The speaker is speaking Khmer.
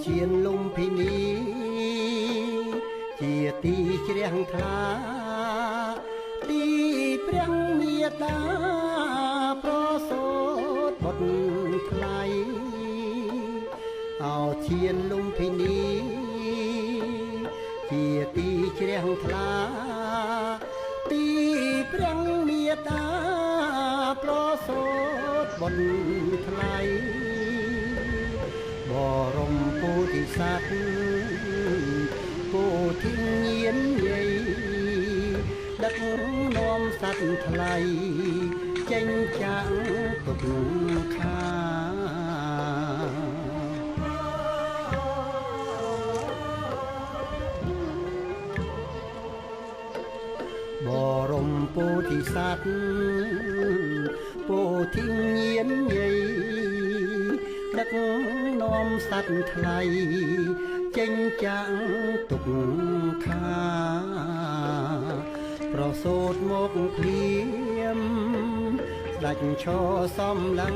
ឈានលំពិនីជាទីជ្រះថ្លាទីព្រះមេត្តាប្រសូតបុត្រថ្លៃអោឈានលំពិនីជាទីជ្រះថ្លាទីព្រះមេត្តាប្រសូតបុត្រថ្លៃបរមពុទ្ធិសត្វពុទ្ធិញាណយាយដឹកនាំសត្វថ្លៃចេញចាក់ទុកខាបរមពុទ្ធិសត្វពុទ្ធិញាណយាយដឹកនាំសត្វថ្លៃចេញចាក់ទុកខាប្រសូតមកភ្លាមស្ដេចឈរសំឡឹង